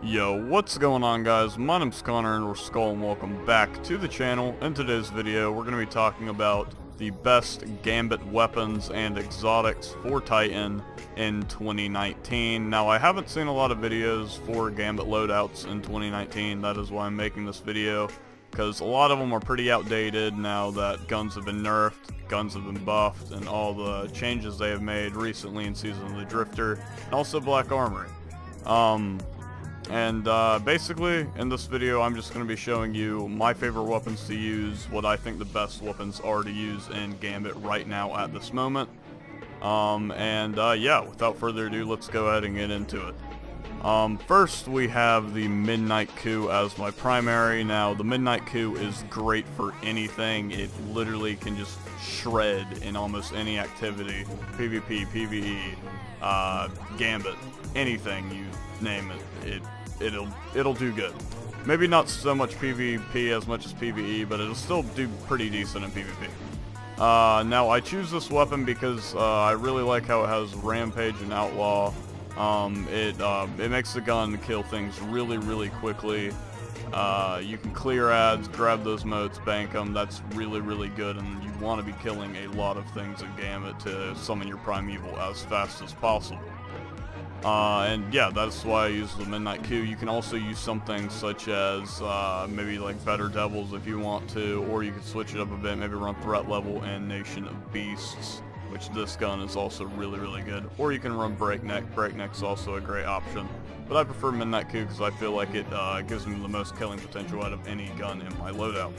Yo, what's going on, guys? My name's Connor and we're Skull, and welcome back to the channel. In today's video, we're going to be talking about the best Gambit weapons and exotics for Titan in 2019. Now, I haven't seen a lot of videos for Gambit loadouts in 2019. That is why I'm making this video, because a lot of them are pretty outdated now that guns have been nerfed, guns have been buffed, and all the changes they have made recently in Season of the Drifter, and also Black Armory. Basically, in this video, I'm just going to be showing you my favorite weapons to use, what I think the best weapons are to use in Gambit right now at this moment. Yeah, without further ado, let's go ahead and get into it. First, we have the Midnight Coup as my primary. Now, the Midnight Coup is great for anything. It literally can just shred in almost any activity. PvP, PvE, Gambit, anything you name it. It'll do good. Maybe not so much PvP as much as PvE, but it'll still do pretty decent in PvP. Now, I choose this weapon because I really like how it has Rampage and Outlaw. It makes the gun kill things really quickly. You can clear ads, grab those motes, bank them. That's really good, and you want to be killing a lot of things in Gambit to summon your primeval as fast as possible. Yeah, that's why I use the Midnight Coup. You can also use something such as maybe like Better Devils if you want to, or you can switch it up a bit, maybe run Threat Level and Nation of Beasts, which this gun is also really good. Or you can run Breakneck. Breakneck's also a great option, but I prefer Midnight Coup because I feel like it gives me the most killing potential out of any gun in my loadout.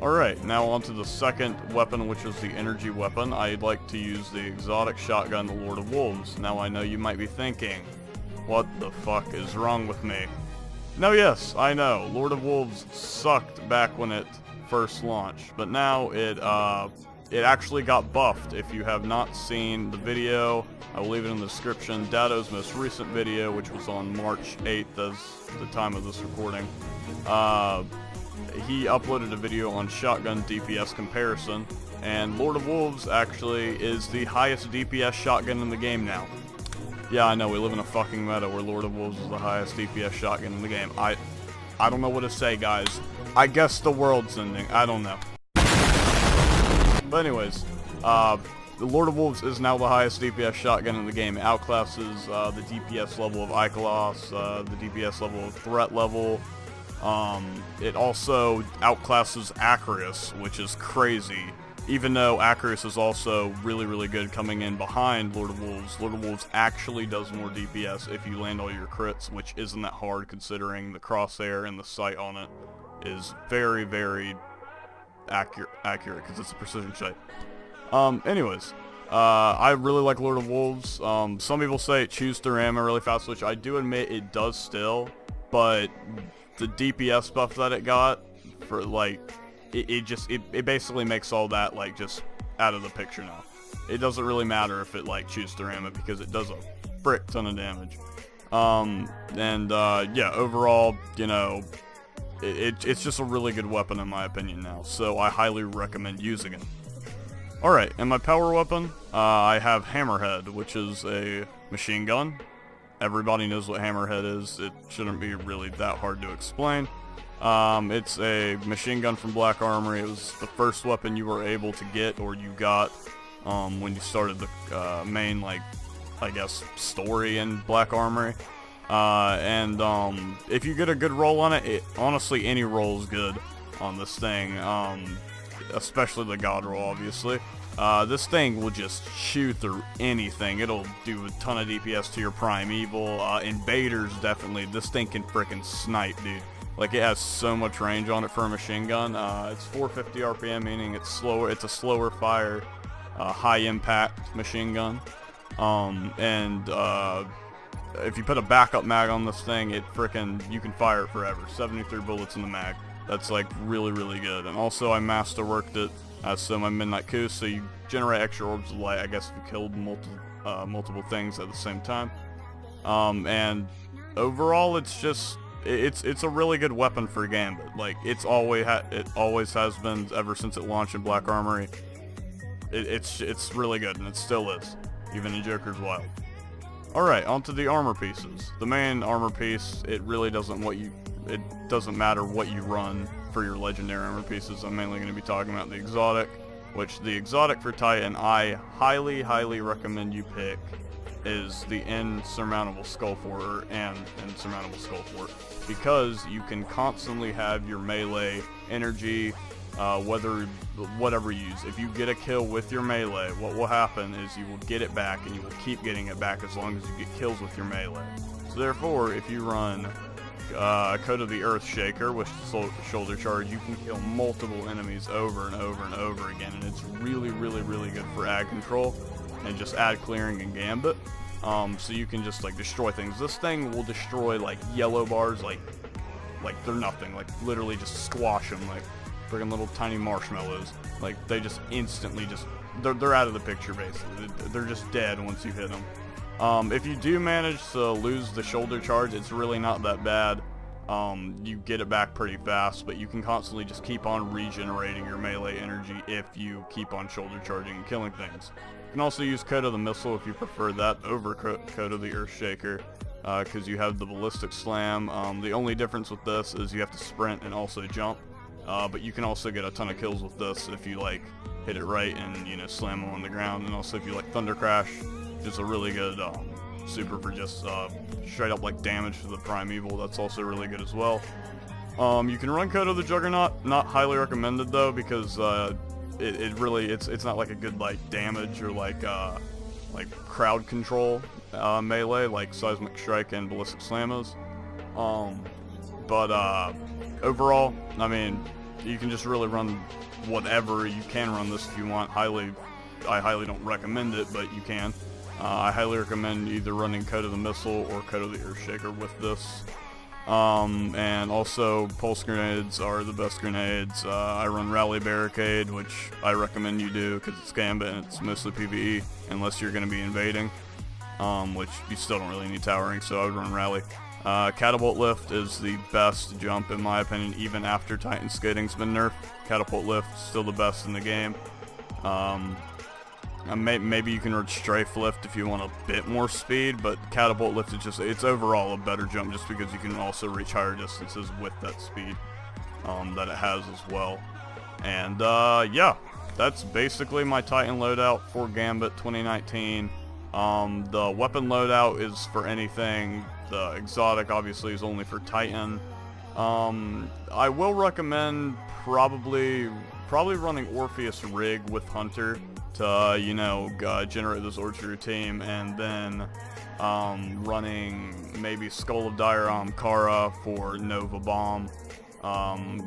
Alright, now on to the second weapon, which is the energy weapon. I'd like to use the exotic shotgun, the Lord of Wolves. Now I know you might be thinking, what the fuck is wrong with me? No, yes, I know, Lord of Wolves sucked back when it first launched, but now it actually got buffed. If you have not seen the video, I will leave it in the description. Dado's most recent video, which was on March 8th as the time of this recording, he uploaded a video on shotgun DPS comparison, and Lord of Wolves actually is the highest DPS shotgun in the game now. Yeah, I know, we live in a fucking meta where Lord of Wolves is the highest DPS shotgun in the game. I don't know what to say, guys. I guess the world's ending. I don't know. But anyways, the Lord of Wolves is now the highest DPS shotgun in the game. It outclasses the DPS level of Ikelos, the DPS level of Threat Level. It also outclasses Acarius, which is crazy, even though Acarius is also really good coming in behind Lord of Wolves. Lord of Wolves actually does more DPS if you land all your crits, which isn't that hard considering the crosshair and the sight on it is very accurate because it's a precision sight. Anyways, I really like Lord of Wolves. Some people say it chews through ammo really fast, which I do admit it does still, but the DPS buff that it got for like it basically makes all that like just out of the picture now. It doesn't really matter if it like chews through ammo because it does a frick ton of damage. Yeah, overall, you know, it's just a really good weapon in my opinion now, so I highly recommend using it. Alright, and my power weapon, I have Hammerhead, which is a machine gun. Everybody knows what Hammerhead is. It shouldn't be really that hard to explain. It's a machine gun from Black Armory. It was the first weapon you were able to get, or you got, when you started the main, like, I guess, story in Black Armory. If you get a good roll on it, honestly, any roll is good on this thing, especially the God roll, obviously. This thing will just chew through anything. It'll do a ton of DPS to your primeval. Invaders, definitely. This thing can frickin' snipe, dude. Like, it has so much range on it for a machine gun. It's 450 RPM, meaning it's slower. It's a slower fire, high impact machine gun. If you put a backup mag on this thing, you can fire it forever. 73 bullets in the mag. That's like really good. And also, I masterworked it. So my Midnight Coup, so you generate extra orbs of light, I guess, if you killed multiple things at the same time. And overall, it's just, it's a really good weapon for Gambit. Like, it always has been ever since it launched in Black Armory. It's really good, and it still is, even in Joker's Wild. Alright, onto the armor pieces. The main armor piece, it doesn't matter what you run for your legendary armor pieces. I'm mainly going to be talking about the exotic, which the exotic for Titan I highly, highly recommend you pick is the insurmountable skullfort and insurmountable skullfort, because you can constantly have your melee energy, whatever you use. If you get a kill with your melee, what will happen is you will get it back, and you will keep getting it back as long as you get kills with your melee. So therefore, if you run Code of the Earth Shaker with shoulder charge, you can kill multiple enemies over and over and over again, and it's really, really, really good for ad control and just ad clearing and Gambit. So you can just like destroy things. This thing will destroy like yellow bars like they're nothing. Like literally just squash them like friggin' little tiny marshmallows. Like they just instantly they're out of the picture basically. They're just dead once you hit them. If you do manage to lose the shoulder charge, it's really not that bad. You get it back pretty fast, but you can constantly just keep on regenerating your melee energy if you keep on shoulder charging and killing things. You can also use Code of the Missile if you prefer that over Code of the Earthshaker, because you have the Ballistic Slam. The only difference with this is you have to sprint and also jump, but you can also get a ton of kills with this if you like hit it right and, you know, slam them on the ground. And also if you like Thunder Crash, which is a really good super for just straight up like damage to the primeval. That's also really good as well. You can run Code of the Juggernaut, not highly recommended though, because it's not like a good like damage or like crowd control melee like Seismic Strike and Ballistic Slam is. But overall, I mean, you can just really run whatever. You can run this if you want. I highly don't recommend it, but you can. I highly recommend either running Code of the Missile or Code of the Earthshaker with this. And also pulse grenades are the best grenades. I run Rally Barricade, which I recommend you do because it's Gambit and it's mostly PvE unless you're going to be invading, which you still don't really need towering, so I would run Rally. Catapult Lift is the best jump in my opinion, even after Titan Skating's been nerfed. Catapult Lift is still the best in the game. Maybe you can run Strafe Lift if you want a bit more speed, but Catapult Lift is it's overall a better jump just because you can also reach higher distances with that speed that it has as well. And yeah, that's basically my Titan loadout for Gambit 2019. The weapon loadout is for anything. The exotic obviously is only for Titan. I will recommend probably running Orpheus Rig with Hunter to, you know, generate those orbs for your team, and then running maybe Skull of Dire Kara for Nova Bomb,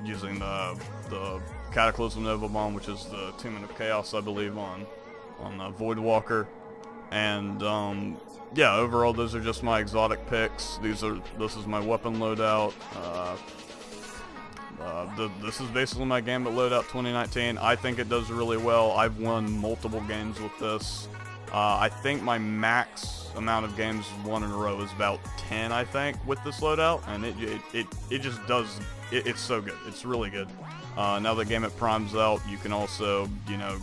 using the Cataclysm Nova Bomb, which is the Tomb of Chaos, I believe, on Voidwalker. And yeah, overall those are just my exotic picks. This is my weapon loadout. This is basically my Gambit Loadout 2019. I think it does really well. I've won multiple games with this. I think my max amount of games won in a row is about 10, I think, with this loadout, and it just does. It's so good. It's really good. Now that Gambit Prime's out, you can also, you know,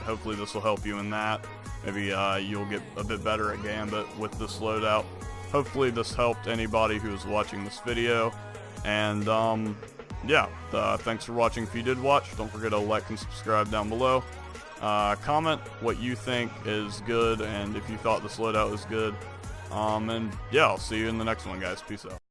hopefully this will help you in that. Maybe you'll get a bit better at Gambit with this loadout. Hopefully this helped anybody who is watching this video, and yeah, thanks for watching. If you did watch, don't forget to like and subscribe down below. Comment what you think is good and if you thought this loadout was good. And yeah, I'll see you in the next one, guys. Peace out.